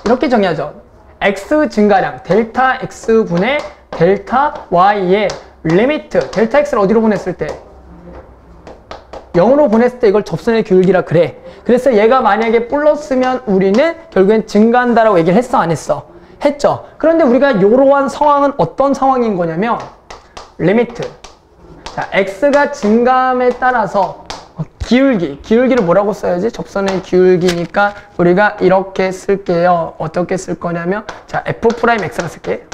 이렇게 정의하죠. x 증가량 델타 x분의 델타 y의 리미트, 델타 x를 어디로 보냈을 때? 0으로 보냈을 때 이걸 접선의 기울기라 그래. 그래서 얘가 만약에 플러스면 우리는 결국엔 증가한다라고 얘기를 했어, 안 했어? 했죠. 그런데 우리가 이러한 상황은 어떤 상황인 거냐면 리미트. 자, x가 증가함에 따라서 기울기를 뭐라고 써야지? 접선의 기울기니까 우리가 이렇게 쓸게요. 어떻게 쓸 거냐면 자, f'x라 쓸게.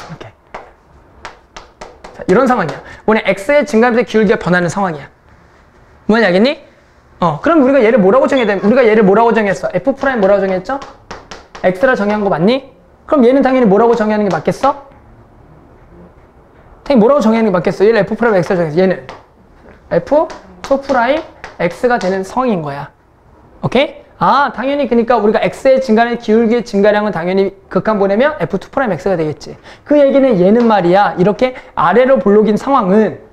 이렇게. 자, 이런 상황이야. 오늘 x의 증가하면서 기울기가 변하는 상황이야. 뭔지 알겠니? 그럼 우리가 얘를 뭐라고 정해야 돼? 우리가 얘를 뭐라고 정했어? f' 뭐라고 정했죠? x라 정의한 거 맞니? 그럼 얘는 당연히 뭐라고 정의하는 게 맞겠어? 당연히 뭐라고 정의하는 게 맞겠어? 얘를 f' x라 정했어. 얘는 f2' x가 되는 성인 거야. 오케이? 아, 당연히 그러니까 우리가 x의 증가량, 기울기의 증가량은 당연히 극한 보내면 f2' x가 되겠지. 그 얘기는 얘는 말이야. 이렇게 아래로 볼록인 상황은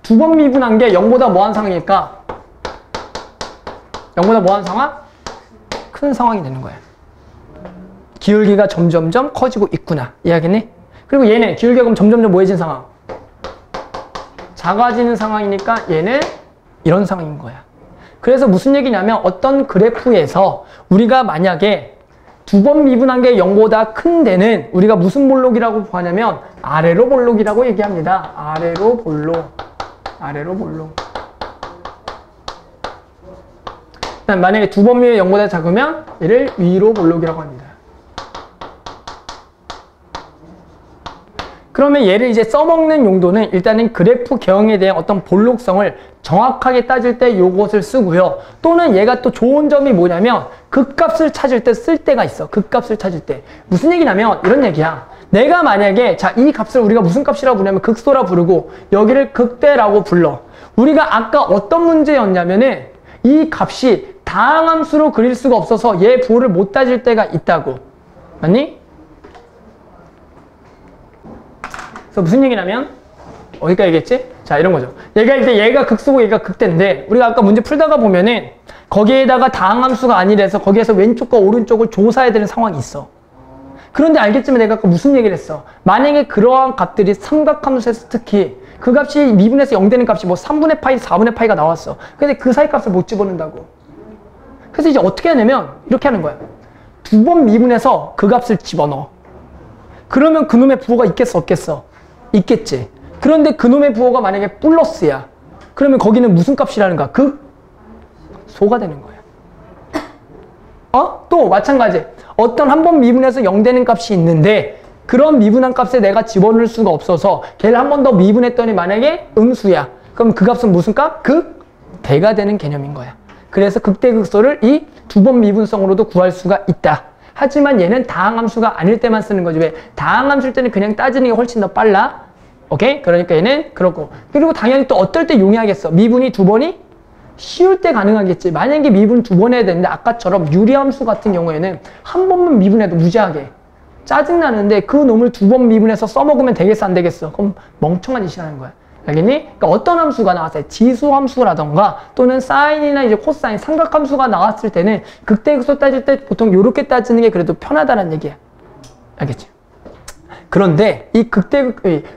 두 번 미분한 게 0보다 뭐한 상황일까? 0보다 뭐한 상황? 큰 상황이 되는 거야. 기울기가 점점점 커지고 있구나. 이해하겠니? 그리고 얘는 기울기가 그럼 점점점 뭐해진 상황? 작아지는 상황이니까 얘는 이런 상황인 거야. 그래서 무슨 얘기냐면 어떤 그래프에서 우리가 만약에 두 번 미분한 게 0보다 큰 데는 우리가 무슨 볼록이라고 하냐면 아래로 볼록이라고 얘기합니다. 아래로 볼록. 아래로 볼록. 만약에 두 번 미분이 0보다 작으면 얘를 위로 볼록이라고 합니다. 그러면 얘를 이제 써먹는 용도는 일단은 그래프 개형에 대한 어떤 볼록성을 정확하게 따질 때 요것을 쓰고요. 또는 얘가 또 좋은 점이 뭐냐면 극값을 찾을 때 쓸 때가 있어. 극값을 찾을 때. 무슨 얘기냐면 이런 얘기야. 내가 만약에 자, 이 값을 우리가 무슨 값이라고 부르냐면 극소라 부르고 여기를 극대라고 불러. 우리가 아까 어떤 문제였냐면은 이 값이 다항함수로 그릴 수가 없어서 얘 부호를 못 따질 때가 있다고. 맞니? 그래서 무슨 얘기냐면 어디까지 얘기했지? 자, 이런 거죠. 얘가 극소고 얘가 극대인데 우리가 아까 문제 풀다가 보면은 거기에다가 다항함수가 아니라서 거기에서 왼쪽과 오른쪽을 조사해야 되는 상황이 있어. 그런데 알겠지만 내가 아까 무슨 얘기를 했어? 만약에 그러한 값들이 삼각함수에서 특히 그 값이 미분에서 0 되는 값이 뭐 3분의 파이, 4분의 파이가 나왔어. 근데 그 사이 값을 못 집어넣는다고. 그래서 이제 어떻게 하냐면 이렇게 하는 거야. 두 번 미분해서 그 값을 집어넣어. 그러면 그놈의 부호가 있겠어, 없겠어? 있겠지. 그런데 그놈의 부호가 만약에 플러스야. 그러면 거기는 무슨 값이라는 거야? 소가 되는 거야. 또 마찬가지. 어떤 한 번 미분해서 0 되는 값이 있는데 그런 미분한 값에 내가 집어넣을 수가 없어서 걔를 한 번 더 미분했더니 만약에 음수야. 그럼 그 값은 무슨 값? 극대가 되는 개념인 거야. 그래서 극대극소를 이 두 번 미분성으로도 구할 수가 있다. 하지만 얘는 다항함수가 아닐 때만 쓰는 거지. 왜? 다항함수일 때는 그냥 따지는 게 훨씬 더 빨라. 오케이? 그러니까 얘는 그렇고. 그리고 당연히 또 어떨 때 용이하겠어. 미분이 두 번이 쉬울 때 가능하겠지. 만약에 미분 두 번 해야 되는데 아까처럼 유리함수 같은 경우에는 한 번만 미분해도 무지하게 짜증나는데 그 놈을 두 번 미분해서 써먹으면 되겠어 안 되겠어? 그럼 멍청한 짓이라는 거야. 알겠니? 그러니까 어떤 함수가 나왔어요? 지수함수라던가 또는 사인이나 이제 코사인, 삼각함수가 나왔을 때는 극대극소 따질 때 보통 이렇게 따지는 게 그래도 편하다는 얘기야. 알겠지? 그런데 이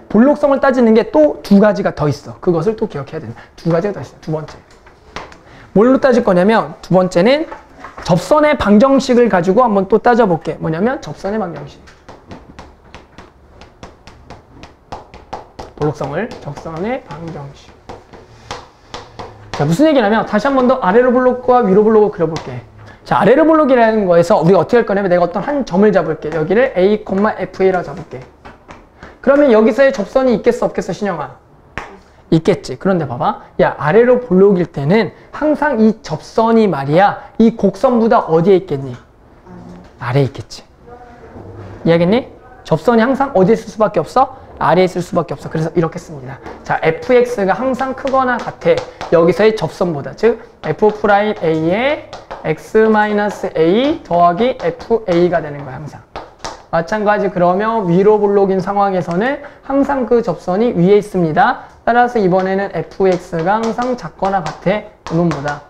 볼록성을 따지는 게 또 두 가지가 더 있어. 그것을 또 기억해야 된다. 두 가지가 더 있어. 두 번째. 뭘로 따질 거냐면 두 번째는 접선의 방정식을 가지고 한번 또 따져볼게. 뭐냐면 접선의 방정식. 볼록성을 접선의 방정식. 자, 무슨 얘기냐면 다시 한 번 더 아래로 볼록과 위로 볼록을 그려볼게. 자, 아래로 볼록이라는 거에서 우리가 어떻게 할 거냐면 내가 어떤 한 점을 잡을게. 여기를 A, FA라고 잡을게. 그러면 여기서의 접선이 있겠어 없겠어 신영아? 있겠지. 그런데 봐봐. 야, 아래로 볼록일 때는 항상 이 접선이 말이야 이 곡선보다 어디에 있겠니? 아래에 있겠지. 이해하겠니? 접선이 항상 어디에 있을 수밖에 없어? 아래에 있을 수밖에 없어. 그래서 이렇게 씁니다. 자, fx가 항상 크거나 같아. 여기서의 접선보다. 즉 f'A의 x-a 더하기 fa가 되는 거야. 항상. 마찬가지 그러면 위로 볼록인 상황에서는 항상 그 접선이 위에 있습니다. 따라서 이번에는 fx가 항상 작거나 같아. 이놈보다.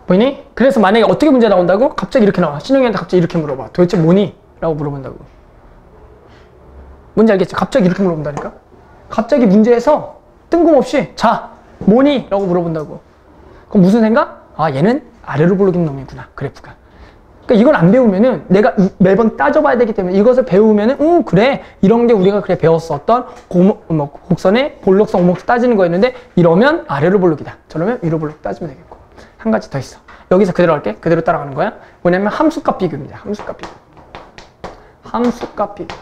보이니? 그래서 만약에 어떻게 문제 나온다고? 갑자기 이렇게 나와. 신영이한테 갑자기 이렇게 물어봐. 도대체 뭐니? 라고 물어본다고. 뭔지 알겠지? 갑자기 이렇게 물어본다니까? 갑자기 문제에서 뜬금없이 자, 뭐니? 라고 물어본다고. 그럼 무슨 생각? 아, 얘는 아래로 볼록인 놈이구나. 그래프가. 그러니까 이걸 안 배우면은 내가 매번 따져봐야 되기 때문에 이것을 배우면은 그래. 이런 게 우리가 그래 배웠어. 어떤 곡선의 볼록성, 오목수 따지는 거였는데 이러면 아래로 볼록이다. 저러면 위로 볼록 따지면 되겠고. 한 가지 더 있어. 여기서 그대로 할게. 그대로 따라가는 거야. 뭐냐면 함수값 비교입니다. 함수값 비교. 함수값 비교.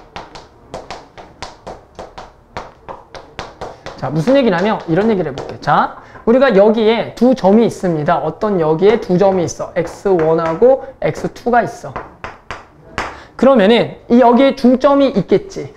자, 무슨 얘기냐면 이런 얘기를 해볼게. 자, 우리가 여기에 두 점이 있습니다. 어떤 여기에 두 점이 있어. x1하고 x2가 있어. 그러면은 이 여기에 중점이 있겠지.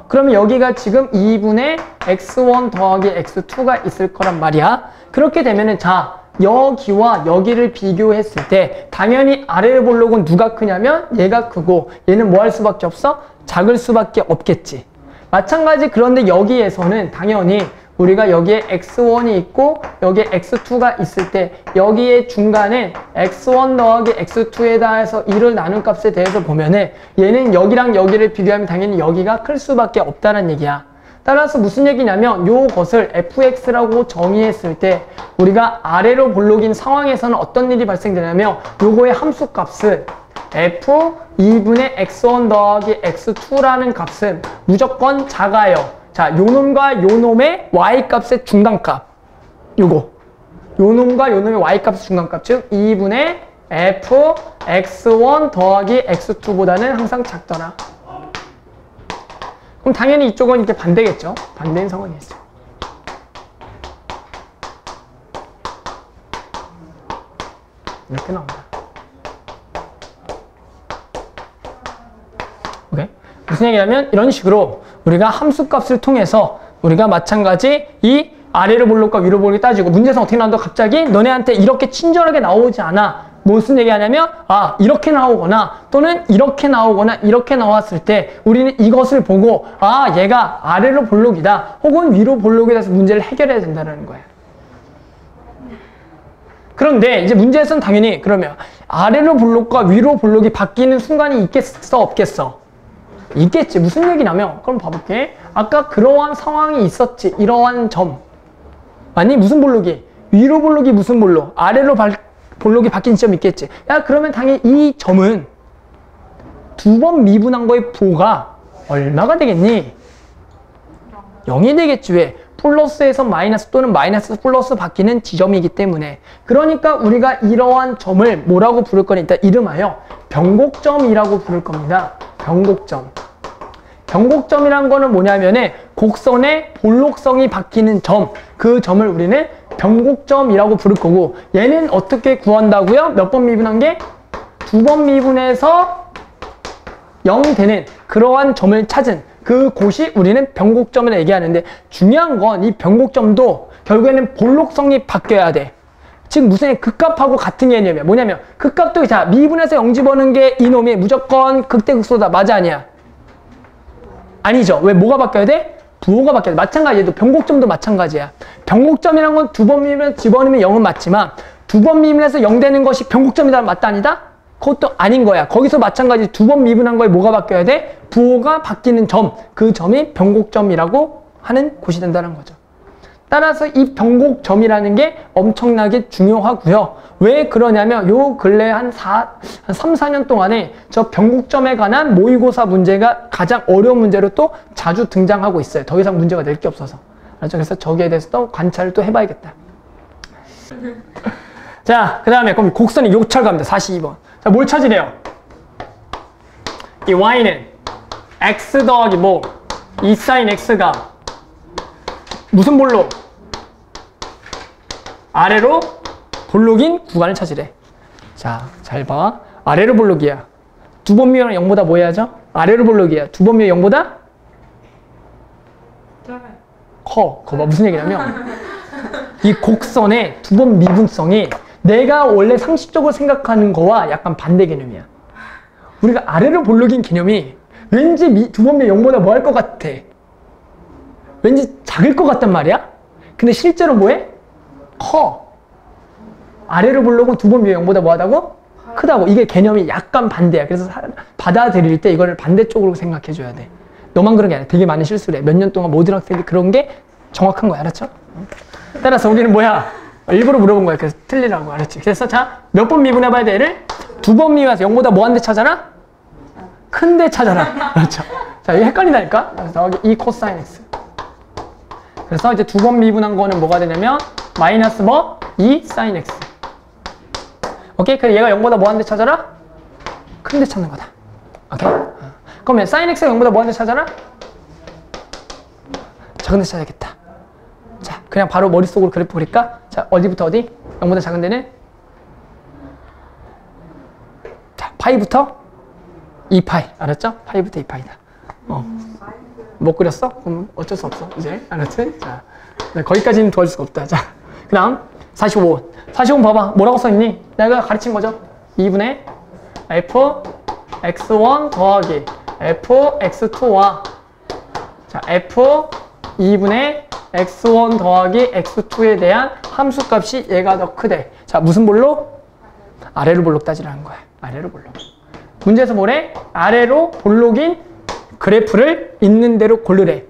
그러면 여기가 지금 2분의 x1 더하기 x2가 있을 거란 말이야. 그렇게 되면은 자, 여기와 여기를 비교했을 때 당연히 아래를 볼록은 누가 크냐면 얘가 크고 얘는 뭐 할 수밖에 없어? 작을 수밖에 없겠지. 마찬가지 그런데 여기에서는 당연히 우리가 여기에 x1이 있고 여기에 x2가 있을 때 여기에 중간에 x1 더하기 x2에 대해서 1을 나눈 값에 대해서 보면은 얘는 여기랑 여기를 비교하면 당연히 여기가 클 수밖에 없다는 얘기야. 따라서 무슨 얘기냐면 요것을 fx라고 정의했을 때 우리가 아래로 볼록인 상황에서는 어떤 일이 발생되냐면 요거의 함수값은 f 2분의 x1 더하기 x2라는 값은 무조건 작아요. 자, 요놈과 요놈의 y값의 중간값. 요거. 요놈과 요놈의 y값의 중간값. 즉 2분의 f x1 더하기 x2보다는 항상 작더라. 그럼 당연히 이쪽은 이렇게 반대겠죠. 반대인 상황이겠죠. 이렇게 나옵니다. 오케이? 무슨 얘기냐면 이런 식으로 우리가 함수값을 통해서 우리가 마찬가지 이 아래로 볼록과 위로 볼록이 따지고 문제에서 어떻게 나온다고 갑자기 너네한테 이렇게 친절하게 나오지 않아. 무슨 얘기하냐면 이렇게 나오거나 또는 이렇게 나오거나 이렇게 나왔을 때 우리는 이것을 보고 얘가 아래로 볼록이다 혹은 위로 볼록이다 해서 문제를 해결해야 된다는 거야. 그런데 이제 문제에서는 당연히 그러면 아래로 볼록과 위로 볼록이 바뀌는 순간이 있겠어 없겠어? 있겠지. 무슨 얘기냐면 그럼 봐볼게. 아까 그러한 상황이 있었지. 이러한 점. 아니 무슨 볼록이? 위로 볼록이 무슨 볼록? 아래로 볼록이 바뀐 지점이 있겠지. 야, 그러면 당연히 이 점은 두 번 미분한 거의 부호가 얼마가 되겠니? 0이 되겠지. 왜? 플러스에서 마이너스 또는 마이너스 플러스 바뀌는 지점이기 때문에. 그러니까 우리가 이러한 점을 뭐라고 부를 거니? 일단 이름하여 변곡점이라고 부를 겁니다. 변곡점. 변곡점이란 거는 뭐냐면은 곡선의 볼록성이 바뀌는 점, 그 점을 우리는 변곡점이라고 부를 거고, 얘는 어떻게 구한다고요? 몇 번 미분한 게? 두 번 미분해서 0 되는 그러한 점을 찾은 그곳이 우리는 변곡점이라고 얘기하는데, 중요한 건 이 변곡점도 결국에는 볼록성이 바뀌어야 돼. 즉 무슨 극값하고 같은 개념이야. 뭐냐면 극값도 자 미분해서 0 집어넣는 게 이놈이 무조건 극대극소다. 맞아 아니야? 아니죠. 왜? 뭐가 바뀌어야 돼? 부호가 바뀌어야 돼. 마찬가지로 변곡점도 마찬가지야. 변곡점이란 건 두 번 미분해서 집어넣으면 0은 맞지만 두 번 미분해서 0 되는 것이 변곡점이다. 맞다 아니다? 그것도 아닌 거야. 거기서 마찬가지 두 번 미분한 거에 뭐가 바뀌어야 돼? 부호가 바뀌는 점, 그 점이 변곡점이라고 하는 곳이 된다는 거죠. 따라서 이 변곡점이라는 게 엄청나게 중요하고요. 왜 그러냐면 요 근래 한 3, 4년 동안에 저 변곡점에 관한 모의고사 문제가 가장 어려운 문제로 또 자주 등장하고 있어요. 더 이상 문제가 낼 게 없어서. 그래서 저기에 대해서 또 관찰을 또 해봐야겠다. 자, 그 다음에 그럼 곡선이 요철 갑니다. 42번. 자, 뭘 찾으래요? 이 y는 x 더하기 뭐? 2 sin x가 무슨 볼록? 아래로 볼록인 구간을 찾으래. 자, 잘 봐. 아래로 볼록이야. 두 번 미분은 0보다 뭐 해야죠? 아래로 볼록이야. 두 번 미분 0보다? 커. 그거 봐. 무슨 얘기냐면 이 곡선의 두 번 미분성이 내가 원래 상식적으로 생각하는 거와 약간 반대 개념이야. 우리가 아래로 볼록인 개념이 왠지 두 번 미분 0보다 뭐 할 것 같아? 왠지 작을 것 같단 말이야? 근데 실제로 뭐해? 커. 아래로 볼록은 두 번 미분 0보다 뭐 하다고? 크다고. 이게 개념이 약간 반대야. 그래서 받아들일 때 이거를 반대쪽으로 생각해줘야 돼. 너만 그런 게 아니야. 되게 많은 실수를 해. 몇 년 동안 모든 학생들이 그런 게 정확한 거야. 알았죠? 따라서 우리는 뭐야? 일부러 물어본 거야. 그래서 틀리라고. 알았지? 그래서 자, 몇 번 미분해봐야 돼? 얘를 두 번 미분해서 0보다 뭐 한 대 찾아라? 큰 데 찾아라. 그렇죠? 자, 이게 헷갈린다니까? 그래서 이 코사인 x. 그래서 이제 두 번 미분한 거는 뭐가 되냐면 마이너스 뭐? 2 sin x. 오케이? 그래서 얘가 0보다 뭐 한 대 찾아라? 큰 데 찾는 거다. 오케이? 그러면 sin x가 0보다 뭐 한 대 찾아라? 작은 데 찾아야겠다. 자, 그냥 바로 머릿속으로 그래프 그릴까? 자, 어디부터 어디? 0보다 작은 데는? 자, 파이부터 2파이. 알았죠? 파이부터 2파이다. 못 그렸어? 그럼 어쩔 수 없어. 이제. 알았지? 자, 거기까지는 도와줄 수가 없다. 자, 그 다음 45번. 45번 봐봐. 뭐라고 써있니? 내가 가르친 거죠? 2분의 f x1 더하기 f x2와 자, f 2분의 x1 더하기 x2에 대한 함수값이 얘가 더 크대. 자, 무슨 볼록? 아래로 볼록 따지라는 거야. 아래로 볼록. 문제에서 뭐래? 아래로 볼록인 그래프를 있는 대로 고르래.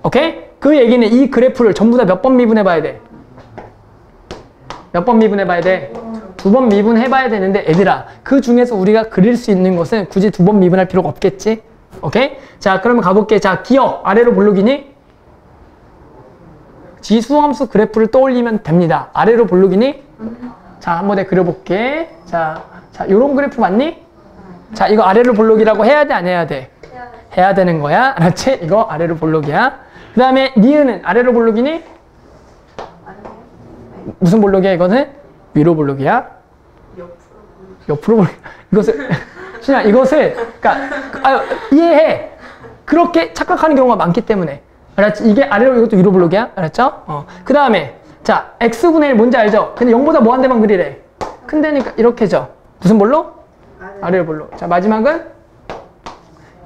오케이? 그 얘기는 이 그래프를 전부 다 몇 번 미분해 봐야 돼? 몇 번 미분해 봐야 돼? 두 번 미분해 봐야 되는데 얘들아, 그 중에서 우리가 그릴 수 있는 것은 굳이 두 번 미분할 필요가 없겠지? 오케이? 자, 그러면 가볼게. 자, 기억 아래로 볼록이니? 지수함수 그래프를 떠올리면 됩니다. 아래로 볼록이니? 자, 한번 내가 그려볼게. 자, 요런 그래프 맞니? 자, 이거 아래로 볼록이라고 해야 돼, 안 해야 돼? 해야 되는 거야. 알았지? 이거 아래로 볼록이야. 그 다음에 니은은 아래로 볼록이니? 무슨 볼록이야, 이거는? 위로 볼록이야? 옆으로 볼록. 이것을, 신아, 이것을, 그러니까, 이해해. 그렇게 착각하는 경우가 많기 때문에. 알았지? 이게 아래로, 이것도 위로 볼록이야. 알았죠? 그 다음에, 자, x분의 1 뭔지 알죠? 근데 0보다 뭐 한 대만 그리래? 큰 데니까 이렇게죠. 무슨 볼록? 아래로 볼록. 자, 마지막은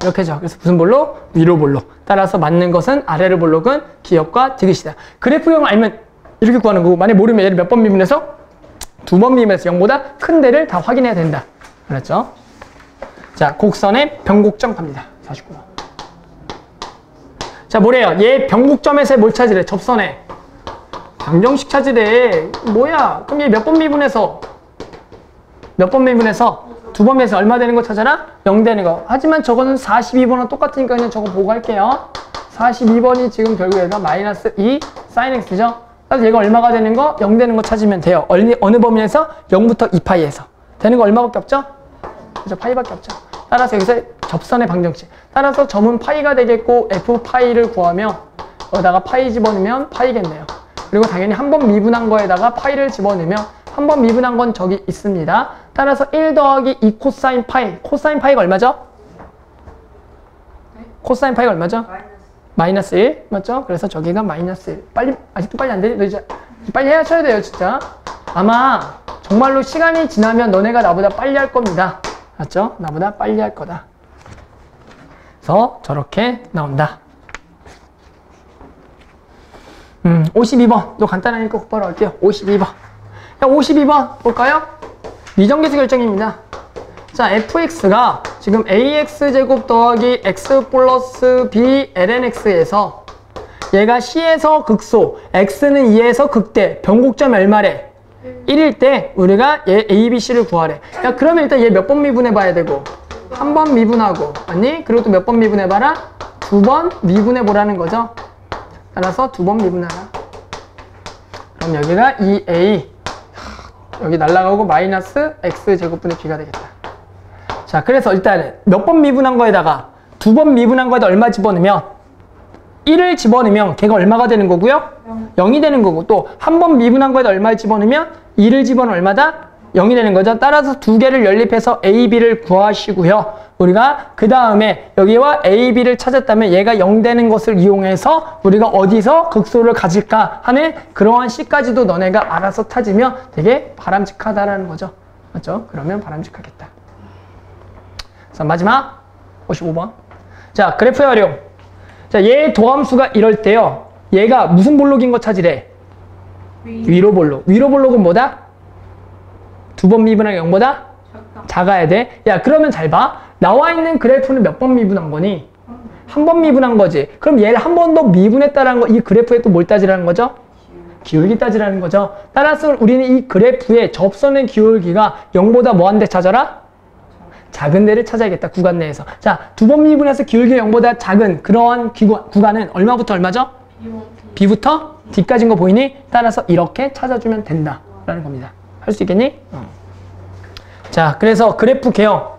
이렇게죠. 그래서 무슨 볼록? 위로 볼록. 따라서 맞는 것은 아래로 볼록은 기억과 디귿이다. 그래프형을 알면 이렇게 구하는 거고, 만약 모르면 얘를 몇 번 미분해서? 두 번 미분해서 0보다 큰 데를 다 확인해야 된다. 알았죠? 자, 곡선의 변곡점 갑니다. 49번. 자, 뭐래요? 얘 변곡점에서 뭘 찾으래? 접선에 방정식 찾으래. 뭐야? 그럼 얘 몇 번 미분해서? 몇 번 미분해서? 두 번 미분해서 얼마 되는 거 찾아라? 0 되는 거. 하지만 저거는 42번은 똑같으니까 그냥 저거 보고 할게요. 42번이 지금 결국 얘가 마이너스 2 sin x죠. 그래서 얘가 얼마가 되는 거? 0 되는 거 찾으면 돼요. 어느 범위에서? 0부터 2파이에서. 되는 거 얼마밖에 없죠? 그죠? 파이밖에 없죠. 따라서 여기서 접선의 방정식. 따라서 점은 파이가 되겠고 f 파이를 구하며 여기다가 파이 집어넣으면 파이겠네요. 그리고 당연히 한 번 미분한 거에다가 파이를 집어넣으면 한 번 미분한 건 저기 있습니다. 따라서 1 더하기 2 코사인 파이. 코사인 파이가 얼마죠? 네? 코사인 파이가 얼마죠? 마이너스 1. 맞죠? 그래서 저기가 마이너스 1. 빨리, 아직도 빨리 안 되니? 너 이제 빨리 해야 돼요, 진짜. 아마 정말로 시간이 지나면 너네가 나보다 빨리 할 겁니다. 맞죠? 나보다 빨리 할 거다. 그래서 저렇게 나온다. 52번. 또 간단하니까 곧바로 할게요. 52번. 자, 52번 볼까요? 미정계수 결정입니다. 자, fx가 지금 ax제곱 더하기 x 플러스 b lnx에서 얘가 c에서 극소, x는 2에서 극대, 변곡점이 얼마래? 1일 때 우리가 얘 a, b, c를 구하래. 야, 그러면 일단 얘 몇 번 미분해 봐야 되고? 한 번 미분하고, 아니? 그리고 또 몇 번 미분해 봐라? 2번 미분해 보라는 거죠. 따라서 2번 미분하라. 그럼 여기가 2a, 여기 날라가고 마이너스 x제곱분의 b가 되겠다. 자, 그래서 일단은 몇 번 미분한 거에다가 2번 미분한 거에다 얼마 집어넣으면 1을 집어넣으면 걔가 얼마가 되는 거고요? 0이 되는 거고, 또 한 번 미분한 거에다 얼마를 집어넣으면 2를 집어넣으면 얼마다? 0이 되는 거죠. 따라서 두 개를 연립해서 a, b를 구하시고요. 우리가 그 다음에 여기와 a, b를 찾았다면 얘가 0 되는 것을 이용해서 우리가 어디서 극소를 가질까 하는 그러한 c까지도 너네가 알아서 찾으면 되게 바람직하다라는 거죠. 맞죠? 그러면 바람직하겠다. 자, 마지막 55번. 자, 그래프의 활용. 자, 얘 도함수가 이럴 때요. 얘가 무슨 볼록인 거 찾으래? 위로 볼록. 위로 볼록은 뭐다? 두 번 미분한 0보다 작아야 돼. 야, 그러면 잘 봐. 나와 있는 그래프는 몇 번 미분한 거니? 한 번 미분한 거지. 그럼 얘를 한 번 더 미분했다라는 거, 이 그래프에 또 뭘 따지라는 거죠? 기울기 따지라는 거죠. 따라서 우리는 이 그래프의 접선의 기울기가 0보다 뭐한데 찾아라? 작은 데를 찾아야겠다. 구간 내에서. 자, 두 번 미분해서 기울기 0보다 작은 그러한 구간은 얼마부터 얼마죠? B부터 D까지인 거 보이니? 따라서 이렇게 찾아주면 된다라는 겁니다. 할 수 있겠니? 자, 그래서 그래프 개형.